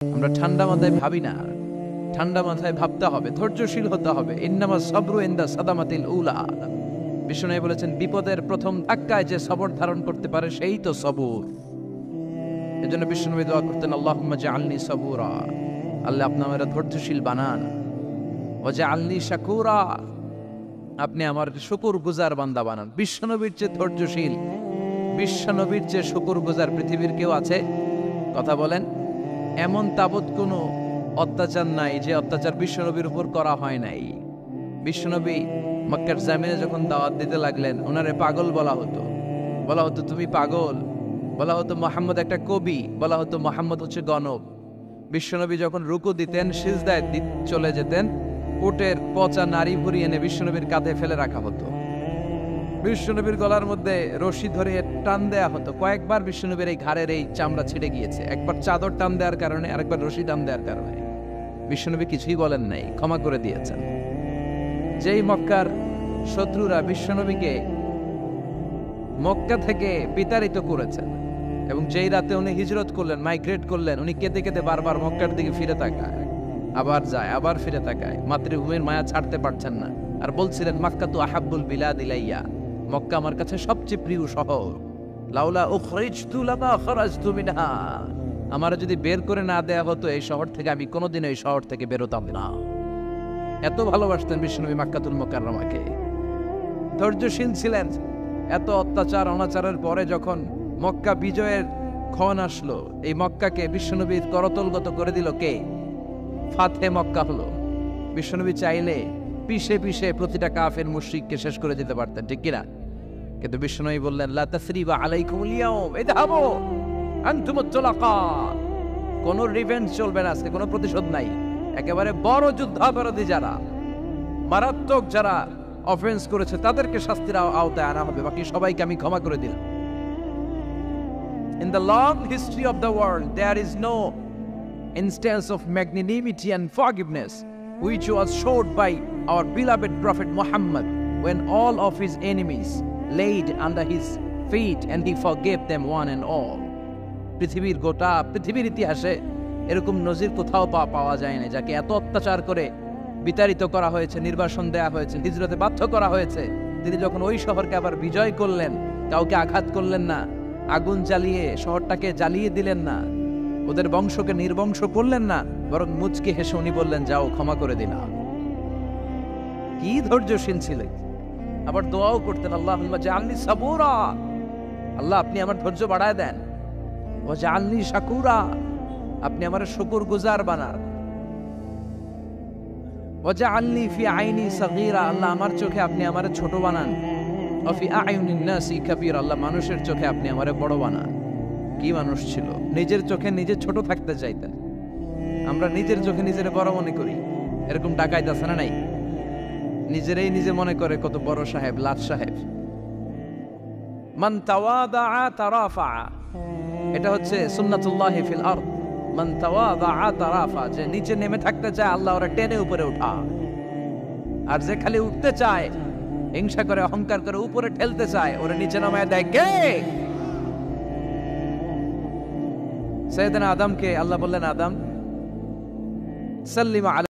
আমরা ঠান্ডা মাথায় ভাবি না, ঠান্ডা মাথায় ভাবতে হবে, ধৈর্যশীল হতে হবে। ইন্নামা সাবরু ইনদা সাদামাতিল উলা। বিষ্ণু বলেছেন, বিপদের প্রথম ধাক্কায় যে সবর ধারণ করতে পারে সেই তো সবুর। এজন্য বিষ্ণু দোয়া করতেন, আল্লাহুম্মা জাআলনি সাবুরা, আল্লাহ আপনি আমাকে ধৈর্যশীল বানান। ওয়া জাআলনি শাকুরা, আপনি আমার শুকরগুজার বান্দা বানান। বিশ্বনবীর চেয়ে ধৈর্যশীল, বিশ্বনবীর চেয়ে শুকরগুজার পৃথিবীর কেউ আছে? কথা বলেন। এমন তাবৎ কোনো অত্যাচার নাই যে অত্যাচার বিশ্বনবীর উপর করা হয় নাই। বিশ্বনবী মক্কার জামিনে যখন দাওয়াত দিতে লাগলেন, ওনারে পাগল বলা হতো, বলা হতো তুমি পাগল, বলা হতো মুহাম্মদ একটা কবি, বলা হতো মুহাম্মদ হচ্ছে গণক। বিশ্বনবী যখন রুকু দিতেন, সিজদায় চলে যেতেন, উটের পচা নারী ভরি এনে বিশ্বনবীর কাঁধে ফেলে রাখা হতো। বিশ্বনবীর গলার মধ্যে রশি ধরে টান দেয়া হতো। কয়েকবার বিশ্বনবীর এই ঘাড়ের এই চামড়া ছিঁড়ে গিয়েছে, একবার চাদর টান দেওয়ার কারণে, আরেকবার রশি টান দেওয়ার কারণে। বিশ্বনবী কিছুই বলেন নাই, ক্ষমা করে দিয়েছেন। যেই মক্কার শত্রুরা বিশ্বনবীকে মক্কা থেকে বিতাড়িত করেছেন, এবং যেই রাতে উনি হিজরত করলেন, মাইগ্রেট করলেন, উনি কেঁদে কেঁদে বারবার মক্কার দিকে ফিরে তাকায়, আবার যায়, আবার ফিরে তাকায়, মাতৃভূমির মায়া ছাড়তে পারছেন না। আর বলছিলেন, মক্কা তো আহাব্বুল বিলাদ ইলাইয়া, মক্কা আমার কাছে সবচেয়ে প্রিয় শহর। লাউলা উখরিজতু লামা খারাজতু মিনহা, আমার যদি বের করে না দেয়া হতো এই শহর থেকে, আমি কোনোদিন এই শহর থেকে বেরোতাম না। এত ভালোবাসতেন বিশ্বনবী মক্কাতুল মুকাররমাকে। ধৈর্যশীল ছিলেন। এত অত্যাচার অনাচারের পরে যখন মক্কা বিজয়ের ক্ষণ আসলো, এই মক্কাকে বিশ্বনবী করতলগত করে দিল কে? ফাতে মক্কা হলো। বিশ্বনবী চাইলে পিষে পিষে প্রতিটা কাফের মুশরিককে শেষ করে দিতে পারতেন, ঠিক কিনা? কিন্তু বিশ্বনবী বললেন, লা তাসরিবা আলাইকুমুল ইয়াউম ইযহাবু আনতুমুত তুলাকা, কোন রিভেঞ্জ চলবে না আজকে, কোনো প্রতিশোধ নাই। একেবারে বড় যুদ্ধাপরাধী যারা, মারাত্মক যারা অফেন্স করেছে, তাদেরকে শাস্তির আওতায় আনা হবে, বাকি সবাইকে আমি ক্ষমা করে দিলাম। In the long history of the world, there is no instance of magnanimity and forgiveness which was showed by our beloved Prophet Muhammad when all of his enemies laid under his feet and he forgave them one and all. পৃথিবীর গোটা পৃথিবীর ইতিহাসে এরকম নজির কোথাও পাওয়া যায় না, যাকে এত অত্যাচার করে বিতাড়িত করা হয়েছে, নির্বাসন দেয়া হয়েছে, হিজরতে বাধ্য করা হয়েছে। তিনি যখন ওই শহরকে আবার বিজয় করলেন, কাউকে আঘাত করলেন না, আগুন জ্বালিয়ে শহরটাকে জ্বালিয়ে দিলেন না, ওদের বংশকে নির্বংশ করলেন না, বরং মুচকি হেসে উনি বললেন, যাও ক্ষমা করে দিলাম। কি ধৈর্যশীল ছিলেন। আবার দোয়াও করতেন, আল্লাহুম্মা জাআলনি সাবুরা, আল্লাহ আপনি আমার ধৈর্য বাড়ায় দেন। ওয়া জাআলনি শাকুরা, আপনি আমার শুকরগুজার বানান। ওয়া জাআলনি ফি আইনি সাগীরা, আল্লাহ আমার চোখে আপনি আমারে ছোট বানান। ওয়া ফি আয়ুনিন নাসি কাবীরা, আল্লাহ মানুষের চোখে আপনি আমারে বড় বানান। কি মানুষ ছিল, নিজের চোখে নিজে ছোট থাকতে চাইতেন। আমরা নিজের চোখে নিজের বড় মনে করি, এরকম ডাকাইত আছে না নাই? নিজেরাই নিজে মনে করে কত বড় সাহেব, লাট সাহেব। মান তাওয়াদা তারাফা, এটা হচ্ছে সুন্নাতুল্লাহি ফিল আরদ। মান তাওয়াদা তারাফা, যে নিচে নেমে থাকতে চায় আল্লাহ ওরা টেনে উপরে উঠা, আর যে খালি উঠতে চায়, হিংসা করে অহংকার করে উপরে ঠেলতে চায়, ওরা নিচে নামায় দেয় কে? সাইয়েদনা আদমকে আল্লাহ বললেন, আদম সাল্লিমা